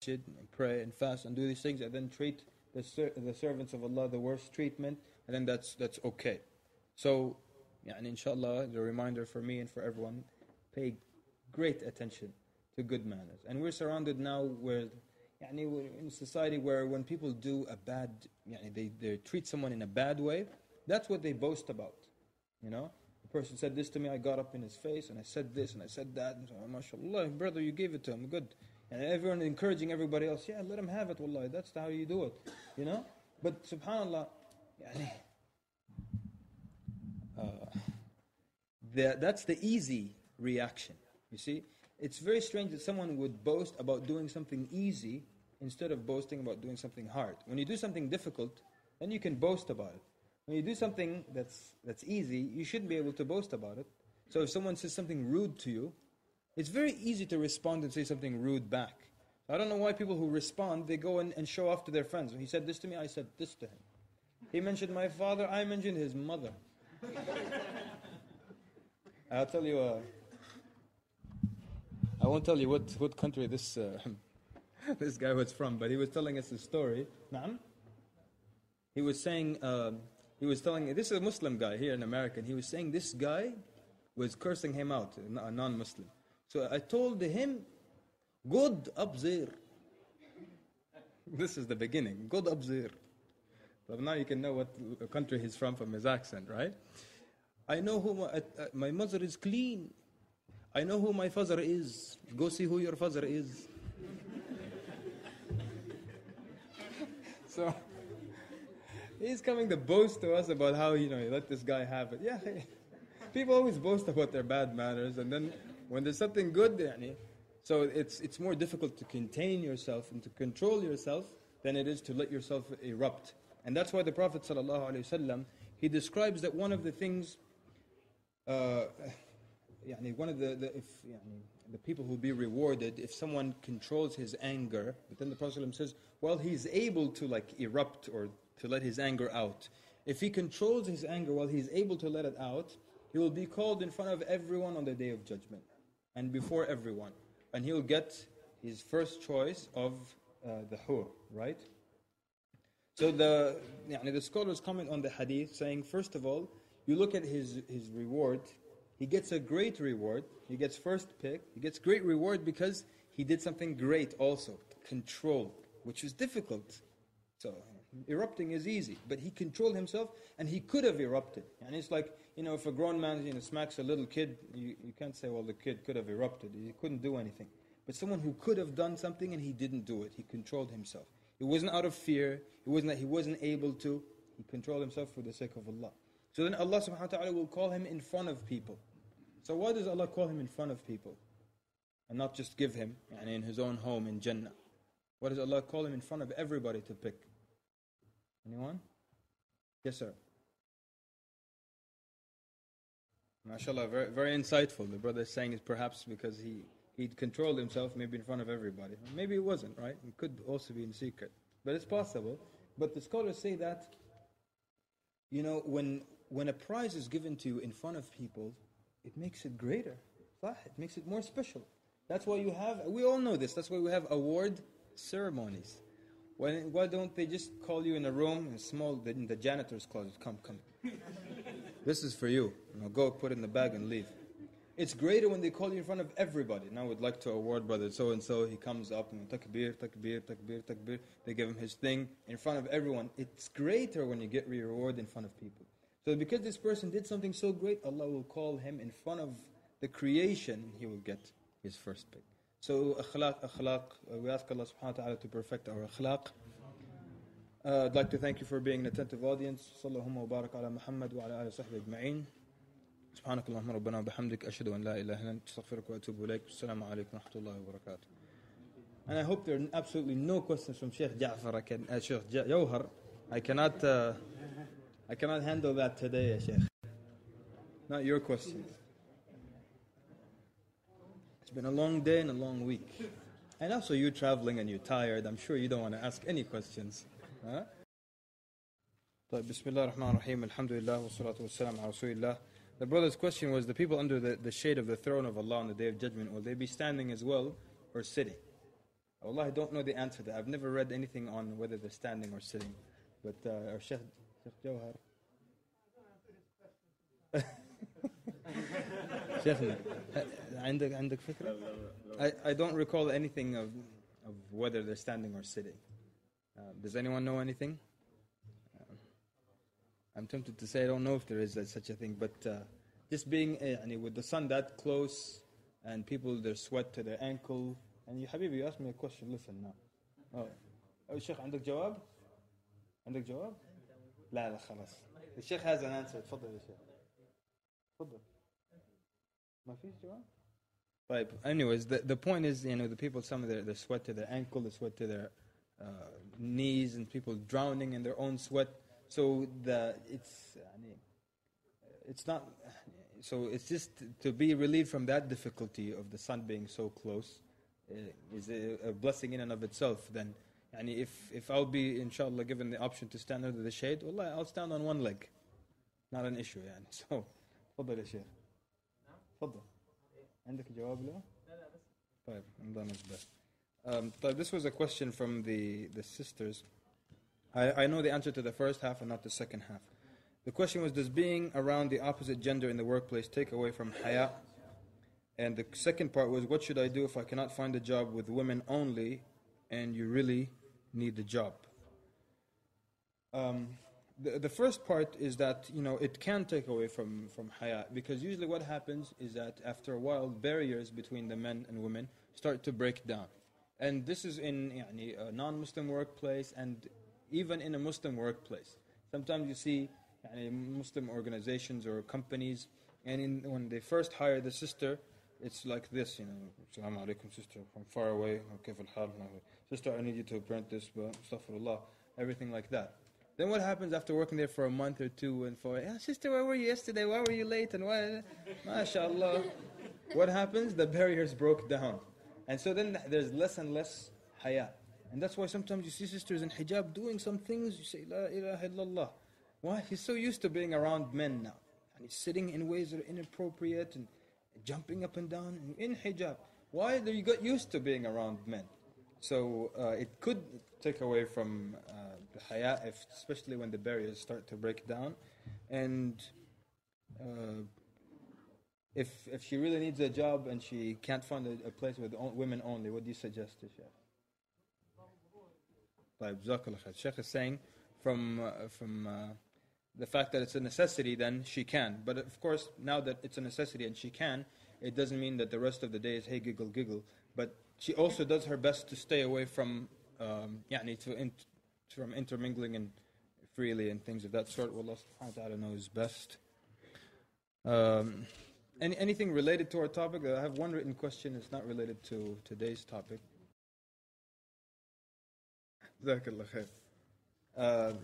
masjid and pray and fast and do these things and then treat the servants of Allah the worst treatment, and then that's okay. So, inshallah, the reminder for me and for everyone, pay great attention to good manners. And we're surrounded now we're in a society where when people do a bad, they treat someone in a bad way, that's what they boast about. The person said this to me, I got up in his face and I said this and I said that, and so, mashallah, brother, you gave it to him, good. And everyone encouraging everybody else, yeah, let him have it, wallahi, that's how you do it, But subhanallah, that's the easy reaction, you see. It's very strange that someone would boast about doing something easy instead of boasting about doing something hard. When you do something difficult, then you can boast about it. When you do something that's easy, you shouldn't be able to boast about it. So if someone says something rude to you, it's very easy to respond and say something rude back. I don't know why people who respond, they go and show off to their friends. When he said this to me, I said this to him. He mentioned my father, I mentioned his mother. I'll tell you, I won't tell you what country this this guy was from, but he was telling us a story. Naam? He was saying, this is a Muslim guy here in America, and he was saying this guy was cursing him out, a non-Muslim. So I told him, good up there. This is the beginning, good up there. But now you can know what country he's from his accent, right? I know who my mother is clean. I know who my father is. Go see who your father is. So he's coming to boast to us about how, you let this guy have it. Yeah, people always boast about their bad manners, and then when there's something good, so it's more difficult to contain yourself and to control yourself than it is to let yourself erupt. And that's why the Prophet ﷺ, he describes that one of the things, one of the people who will be rewarded if someone controls his anger. But then the Prophet ﷺ says, well, he's able to erupt or to let his anger out. If he controls his anger while he's able to let it out, he will be called in front of everyone on the Day of Judgment and before everyone, and he'll get his first choice of the hur, right? So the scholars comment on the hadith saying, first of all, you look at his reward. He gets a great reward. He gets first pick. He gets great reward because he did something great also, control, which is difficult. So erupting is easy, but he controlled himself, and he could have erupted. And it's like, if a grown man smacks a little kid, you can't say, well, the kid could have erupted. He couldn't do anything. But someone who could have done something and he didn't do it, he controlled himself. It wasn't out of fear. It wasn't that he wasn't able to. He controlled himself for the sake of Allah. So then Allah subhanahu wa ta'ala will call him in front of people. So why does Allah call him in front of people and not just give him in his own home in Jannah? Why does Allah call him in front of everybody to pick? Anyone? Yes, sir. MashaAllah, very, very insightful. The brother is saying it perhaps because he'd controlled himself maybe in front of everybody. Maybe it wasn't, right? It could also be in secret. But it's possible. But the scholars say that, when a prize is given to you in front of people, it makes it greater. It makes it more special. That's why we all know this, that's why we have award ceremonies. Why don't they just call you in a room, in the janitor's closet, come. This is for you. Go put it in the bag and leave. It's greater when they call you in front of everybody. Now we'd like to award brother so-and-so. He comes up and takbir, takbir, takbir, takbir. They give him his thing in front of everyone. It's greater when you get reward in front of people. So because this person did something so great, Allah will call him in front of the creation. He will get his first pick. So akhlaq, we ask Allah subhanahu wa ta'ala to perfect our akhlaq. I'd like to thank you for being an attentive audience. Sallallahu wa barak ala Muhammad wa ala alihi wa sahbihi ajma'in. سبحانك اللهم ربنا وبحمدك أشهد أن لا إله إلا أنت أستغفرك وأتوب إليك. السلام عليكم ورحمة الله وبركاته. And I hope there are absolutely no questions from Sheikh Ja'far. Sheikh Jawhar. I cannot handle that today, Sheikh. Not your questions. It's been a long day and a long week. And also you're traveling and you're tired. I'm sure you don't want to ask any questions. Huh? بسم الله الرحمن الرحيم الحمد لله والصلاة والسلام على رسول الله. The brother's question was, the people under the shade of the throne of Allah on the Day of Judgment, will they be standing as well or sitting? Allah, I don't know the answer to that. I've never read anything on whether they're standing or sitting. But our Sheikh Jawhar. شيخنا عندك فكرة؟ I don't recall anything of whether they're standing or sitting. Does anyone know anything? I'm tempted to say I don't know if there is such a thing, but just being with the sun that close and people their sweat to their ankle. And you Habibi, you asked me a question, listen now. Oh Sheikh, عندك جواب؟ عندك جواب؟ لا خلاص. The Sheikh has an answer. تفضل يا شيخ. تفضل. ما فيش جواب؟ Right. Anyways, the point is, the people, some of their sweat to their ankle, the sweat to their knees, and people drowning in their own sweat. So it's not. So it's just to be relieved from that difficulty of the sun being so close is a blessing in and of itself. Then, if I'll be inshallah given the option to stand under the shade, wallah, I'll stand on one leg. Not an issue. So, تفضل يا شيخ. تفضل. عندك جواب له؟ لا بس. طيب الله نسبه. طيب, this was a question from the sisters. I know the answer to the first half and not the second half. The question was, does being around the opposite gender in the workplace take away from Haaya? And the second part was, what should I do if I cannot find a job with women only and you really need the job? The first part is that, it can take away from Haaya, because usually what happens is that after a while, barriers between the men and women start to break down. And this is in a non-Muslim workplace and even in a Muslim workplace. Sometimes you see Muslim organizations or companies, and when they first hire the sister, it's like this, Assalamu alaikum, sister, from far away, sister, I need you to print this, astaghfirullah, everything like that. Then what happens after working there for a month or two and sister, where were you yesterday? Why were you late? And why? MashaAllah. What happens? The barriers broke down. And so then there's less and less Haaya. And that's why sometimes you see sisters in hijab doing some things, you say, La ilaha illallah. Why? He's so used to being around men now. And he's sitting in ways that are inappropriate and jumping up and down in hijab. Why? You got used to being around men. So it could take away from the Haaya, especially when the barriers start to break down. And if she really needs a job and she can't find a place with women only, what do you suggest to Sheikh? Sheikh is saying from the fact that it's a necessity, then she can. But of course, now that it's a necessity and she can, it doesn't mean that the rest of the day is, hey, giggle, giggle. But she also does her best to stay away from from intermingling and freely and things of that sort. Wallah subhanahu wa ta'ala knows best. Anything related to our topic? I have one written question. It's not related to today's topic. Jazakallah khair.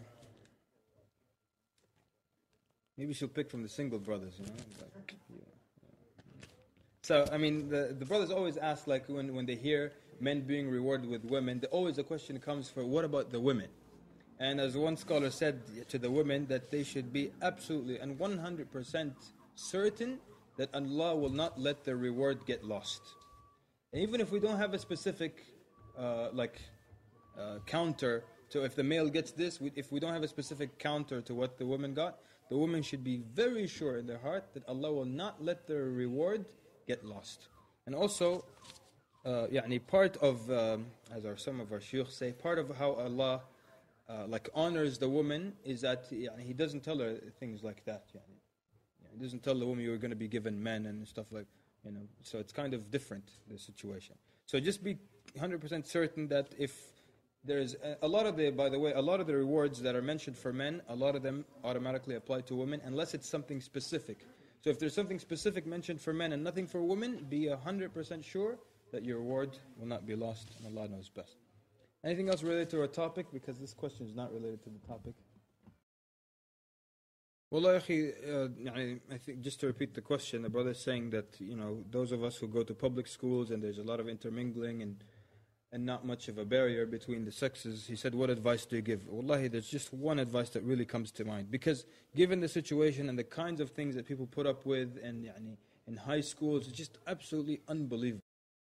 Maybe she'll pick from the single brothers, So, the brothers always ask, like, when they hear men being rewarded with women, always the question comes for, what about the women? And as one scholar said to the women, that they should be absolutely and 100% certain that Allah will not let their reward get lost. And even if we don't have a specific, counter to if the male gets this, if we don't have a specific counter to what the woman got, the woman should be very sure in their heart that Allah will not let their reward get lost. And also, part of, as some of our shuyukh say, part of how Allah honors the woman is that He doesn't tell her things like that. He doesn't tell the woman you're going to be given men and stuff like, so it's kind of different, the situation. So just be 100% certain that if there's a lot of the rewards that are mentioned for men, a lot of them automatically apply to women, unless it's something specific. So if there's something specific mentioned for men and nothing for women, be 100% sure that your reward will not be lost, and Allah knows best. Anything else related to our topic? Because this question is not related to the topic. Well, I think just to repeat the question, the brother is saying that, those of us who go to public schools and there's a lot of intermingling and not much of a barrier between the sexes, he said, what advice do you give? Wallahi, there's just one advice that really comes to mind. Because given the situation and the kinds of things that people put up with and in high schools, it's just absolutely unbelievable.